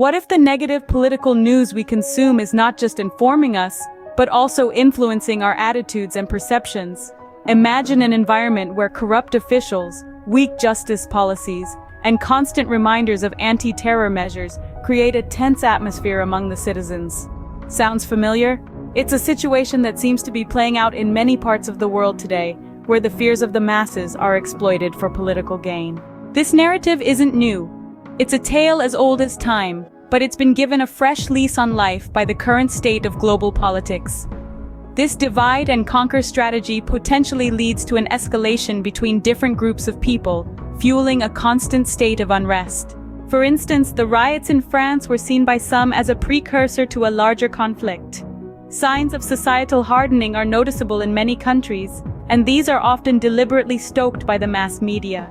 What if the negative political news we consume is not just informing us, but also influencing our attitudes and perceptions? Imagine an environment where corrupt officials, weak justice policies, and constant reminders of anti-terror measures create a tense atmosphere among the citizens. Sounds familiar? It's a situation that seems to be playing out in many parts of the world today, where the fears of the masses are exploited for political gain. This narrative isn't new. It's a tale as old as time, but it's been given a fresh lease on life by the current state of global politics. This divide and conquer strategy potentially leads to an escalation between different groups of people, fueling a constant state of unrest. For instance, the riots in France were seen by some as a precursor to a larger conflict. Signs of societal hardening are noticeable in many countries, and these are often deliberately stoked by the mass media.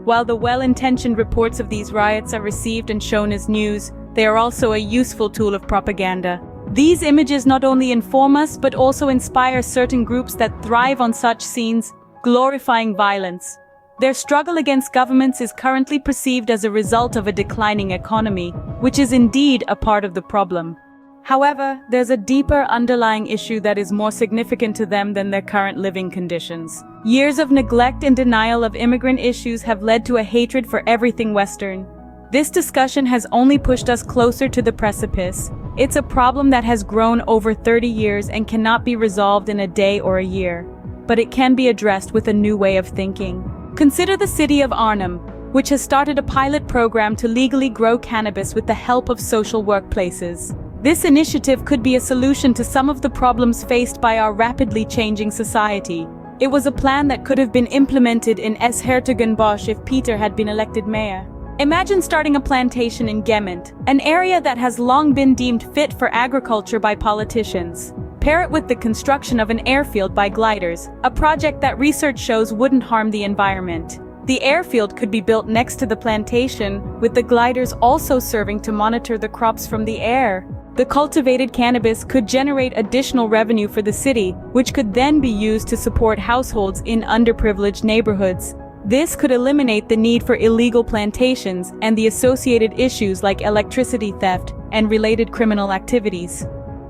While the well-intentioned reports of these riots are received and shown as news, they are also a useful tool of propaganda. These images not only inform us but also inspire certain groups that thrive on such scenes, glorifying violence. Their struggle against governments is currently perceived as a result of a declining economy, which is indeed a part of the problem. However, there's a deeper underlying issue that is more significant to them than their current living conditions. Years of neglect and denial of immigrant issues have led to a hatred for everything Western. This discussion has only pushed us closer to the precipice. It's a problem that has grown over 30 years and cannot be resolved in a day or a year. But it can be addressed with a new way of thinking. Consider the city of Arnhem, which has started a pilot program to legally grow cannabis with the help of social workplaces. This initiative could be a solution to some of the problems faced by our rapidly changing society. It was a plan that could have been implemented in Hertogenbosch if Peter had been elected mayor. Imagine starting a plantation in Gemment, an area that has long been deemed fit for agriculture by politicians. Pair it with the construction of an airfield by gliders, a project that research shows wouldn't harm the environment. The airfield could be built next to the plantation, with the gliders also serving to monitor the crops from the air. The cultivated cannabis could generate additional revenue for the city, which could then be used to support households in underprivileged neighborhoods. This could eliminate the need for illegal plantations and the associated issues like electricity theft and related criminal activities.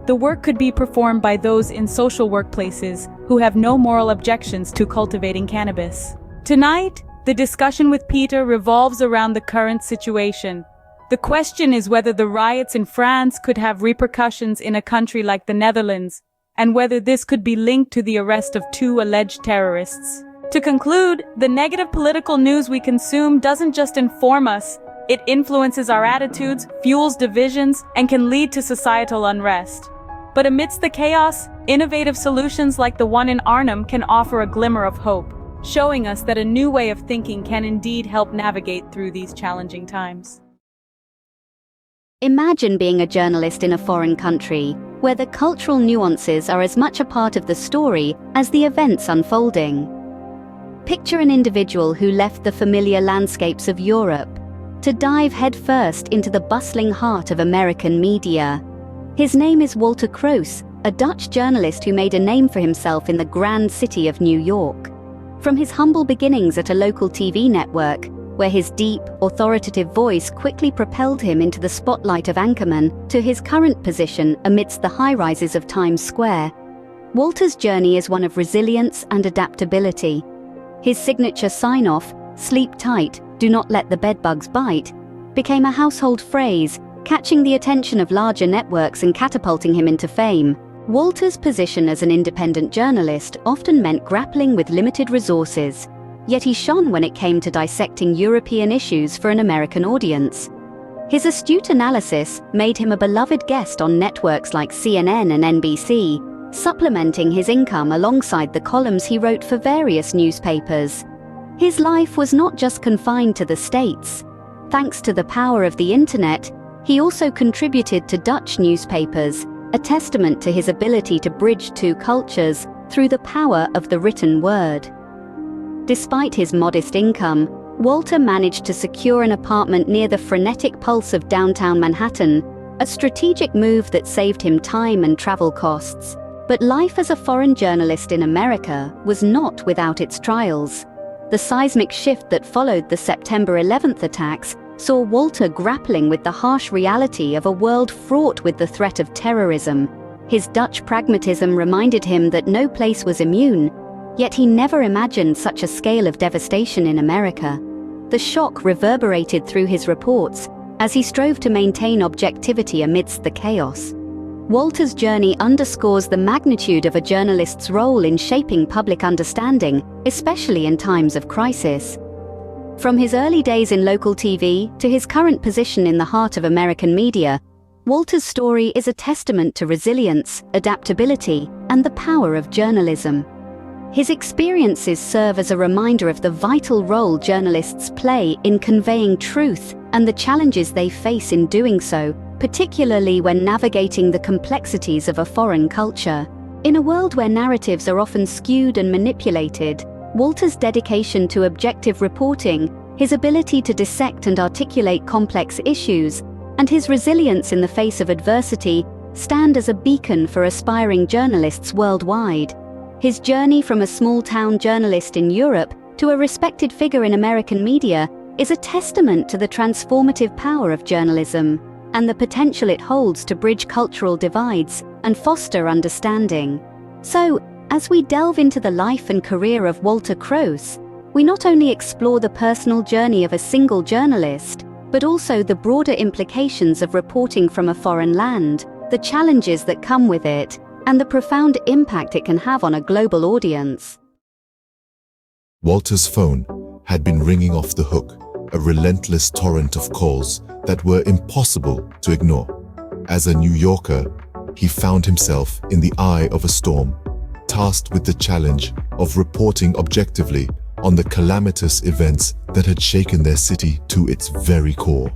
The work could be performed by those in social workplaces who have no moral objections to cultivating cannabis. Tonight, the discussion with Peter revolves around the current situation. The question is whether the riots in France could have repercussions in a country like the Netherlands, and whether this could be linked to the arrest of 2 alleged terrorists. To conclude, the negative political news we consume doesn't just inform us, it influences our attitudes, fuels divisions, and can lead to societal unrest. But amidst the chaos, innovative solutions like the one in Arnhem can offer a glimmer of hope, showing us that a new way of thinking can indeed help navigate through these challenging times. Imagine being a journalist in a foreign country, where the cultural nuances are as much a part of the story as the events unfolding. Picture an individual who left the familiar landscapes of Europe to dive headfirst into the bustling heart of American media. His name is Walter Kroes, a Dutch journalist who made a name for himself in the grand city of New York. From his humble beginnings at a local TV network, where his deep, authoritative voice quickly propelled him into the spotlight of anchorman, to his current position amidst the high-rises of Times Square, Walter's journey is one of resilience and adaptability. His signature sign-off, "Sleep tight, do not let the bedbugs bite," became a household phrase, catching the attention of larger networks and catapulting him into fame. Walter's position as an independent journalist often meant grappling with limited resources, yet he shone when it came to dissecting European issues for an American audience. His astute analysis made him a beloved guest on networks like CNN and NBC, supplementing his income alongside the columns he wrote for various newspapers. His life was not just confined to the States. Thanks to the power of the internet, he also contributed to Dutch newspapers, a testament to his ability to bridge 2 cultures through the power of the written word. Despite his modest income, Walter managed to secure an apartment near the frenetic pulse of downtown Manhattan, a strategic move that saved him time and travel costs. But life as a foreign journalist in America was not without its trials. The seismic shift that followed the September 11th attacks saw Walter grappling with the harsh reality of a world fraught with the threat of terrorism. His Dutch pragmatism reminded him that no place was immune, yet he never imagined such a scale of devastation in America. The shock reverberated through his reports as he strove to maintain objectivity amidst the chaos. Walter's journey underscores the magnitude of a journalist's role in shaping public understanding, especially in times of crisis. From his early days in local TV to his current position in the heart of American media, Walter's story is a testament to resilience, adaptability, and the power of journalism. His experiences serve as a reminder of the vital role journalists play in conveying truth and the challenges they face in doing so, particularly when navigating the complexities of a foreign culture. In a world where narratives are often skewed and manipulated, Walter's dedication to objective reporting, his ability to dissect and articulate complex issues, and his resilience in the face of adversity stand as a beacon for aspiring journalists worldwide. His journey from a small-town journalist in Europe to a respected figure in American media is a testament to the transformative power of journalism and the potential it holds to bridge cultural divides and foster understanding. So, as we delve into the life and career of Walter Kroes, we not only explore the personal journey of a single journalist, but also the broader implications of reporting from a foreign land, the challenges that come with it, and the profound impact it can have on a global audience. Walter's phone had been ringing off the hook, a relentless torrent of calls that were impossible to ignore. As a New Yorker, he found himself in the eye of a storm, tasked with the challenge of reporting objectively on the calamitous events that had shaken their city to its very core.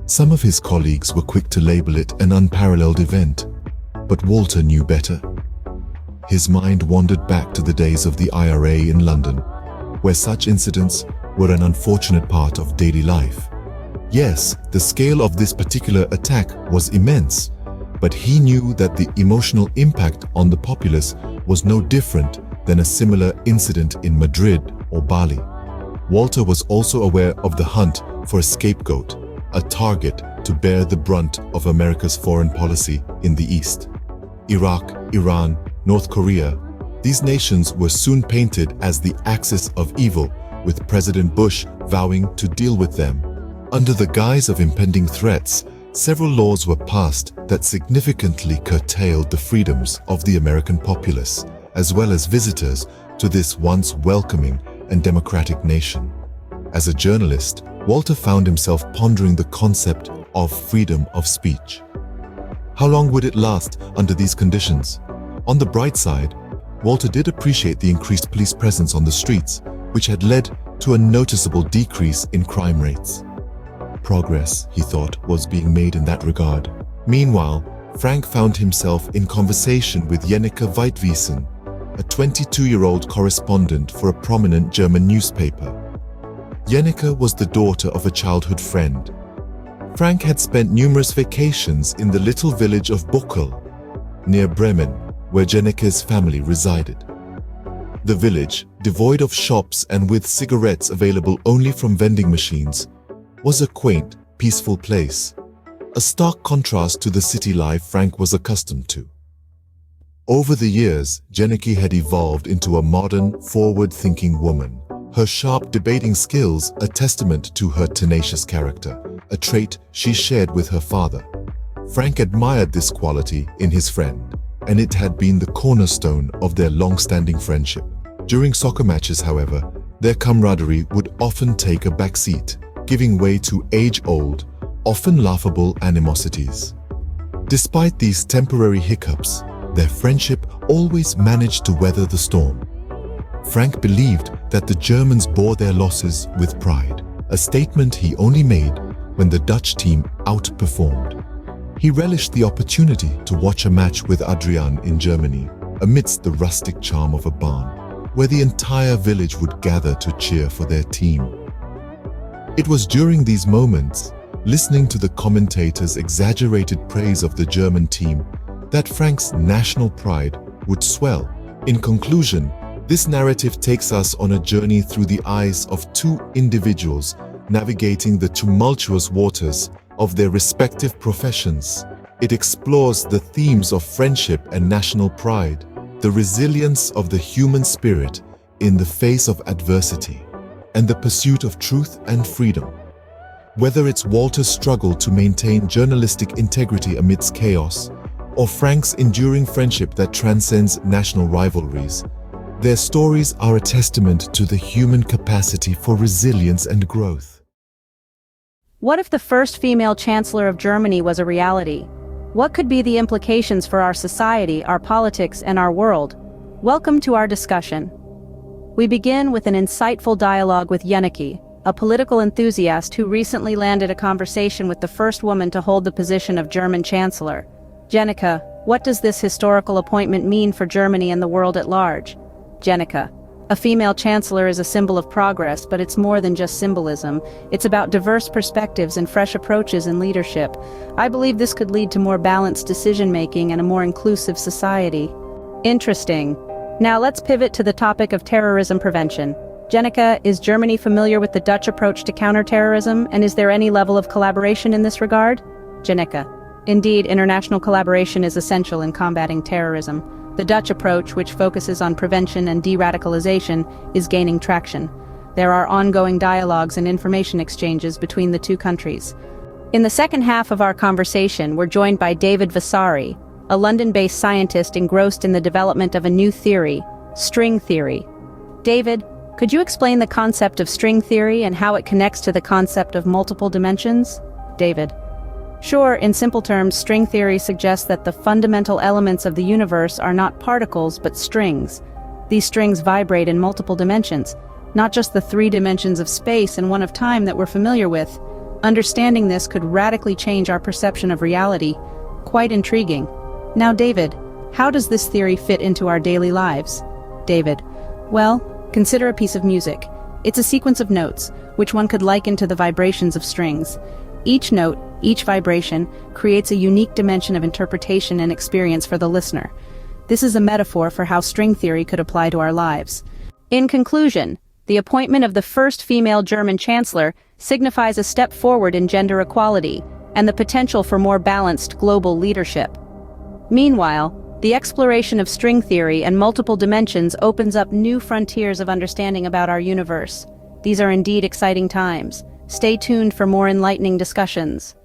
Some of his colleagues were quick to label it an unparalleled event, but Walter knew better. His mind wandered back to the days of the IRA in London, where such incidents were an unfortunate part of daily life. Yes, the scale of this particular attack was immense, but he knew that the emotional impact on the populace was no different than a similar incident in Madrid or Bali. Walter was also aware of the hunt for a scapegoat, a target to bear the brunt of America's foreign policy in the East. Iraq, Iran, North Korea, these nations were soon painted as the axis of evil, with President Bush vowing to deal with them. Under the guise of impending threats, several laws were passed that significantly curtailed the freedoms of the American populace, as well as visitors to this once welcoming and democratic nation. As a journalist, Walter found himself pondering the concept of freedom of speech. How long would it last under these conditions? On the bright side, Walter did appreciate the increased police presence on the streets, which had led to a noticeable decrease in crime rates. Progress, he thought, was being made in that regard. Meanwhile, Frank found himself in conversation with Jenneke Weitwiesen, a 22-year-old correspondent for a prominent German newspaper. Jenneke was the daughter of a childhood friend. Frank had spent numerous vacations in the little village of Bokel, near Bremen, where Jenneke's family resided. The village, devoid of shops and with cigarettes available only from vending machines, was a quaint, peaceful place, a stark contrast to the city life Frank was accustomed to. Over the years, Jenneke had evolved into a modern, forward-thinking woman, her sharp debating skills a testament to her tenacious character, a trait she shared with her father. Frank admired this quality in his friend, and it had been the cornerstone of their long-standing friendship. During soccer matches, however, their camaraderie would often take a backseat, giving way to age-old, often laughable animosities. Despite these temporary hiccups, their friendship always managed to weather the storm. Frank believed that the Germans bore their losses with pride, a statement he only made when the Dutch team outperformed. He relished the opportunity to watch a match with Adrian in Germany, amidst the rustic charm of a barn, where the entire village would gather to cheer for their team. It was during these moments, listening to the commentators' exaggerated praise of the German team, that Frank's national pride would swell. In conclusion, this narrative takes us on a journey through the eyes of two individuals navigating the tumultuous waters of their respective professions. It explores the themes of friendship and national pride, the resilience of the human spirit in the face of adversity, and the pursuit of truth and freedom. Whether it's Walter's struggle to maintain journalistic integrity amidst chaos, or Frank's enduring friendship that transcends national rivalries, their stories are a testament to the human capacity for resilience and growth. What if the first female chancellor of Germany was a reality? What could be the implications for our society, our politics, and our world? Welcome to our discussion. We begin with an insightful dialogue with Jenneke, a political enthusiast who recently landed a conversation with the first woman to hold the position of German chancellor. Jenneke, what does this historical appointment mean for Germany and the world at large? Jenneke, a female chancellor is a symbol of progress, but it's more than just symbolism. It's about diverse perspectives and fresh approaches in leadership. I believe this could lead to more balanced decision-making and a more inclusive society. Interesting. Now let's pivot to the topic of terrorism prevention. Jenneke, is Germany familiar with the Dutch approach to counterterrorism, and is there any level of collaboration in this regard? Jenneke, indeed, international collaboration is essential in combating terrorism. The Dutch approach, which focuses on prevention and de-radicalization, is gaining traction. There are ongoing dialogues and information exchanges between the two countries. In the second half of our conversation, we're joined by David Vasari, a London-based scientist engrossed in the development of a new theory, string theory. David, could you explain the concept of string theory and how it connects to the concept of multiple dimensions? David. Sure, in simple terms, string theory suggests that the fundamental elements of the universe are not particles but strings. These strings vibrate in multiple dimensions, not just the 3 dimensions of space and one of time that we're familiar with. Understanding this could radically change our perception of reality. Quite intriguing. Now, David, how does this theory fit into our daily lives? David. Well, consider a piece of music. It's a sequence of notes, which one could liken to the vibrations of strings. Each note, each vibration, creates a unique dimension of interpretation and experience for the listener. This is a metaphor for how string theory could apply to our lives. In conclusion, the appointment of the first female German chancellor signifies a step forward in gender equality and the potential for more balanced global leadership. Meanwhile, the exploration of string theory and multiple dimensions opens up new frontiers of understanding about our universe. These are indeed exciting times. Stay tuned for more enlightening discussions.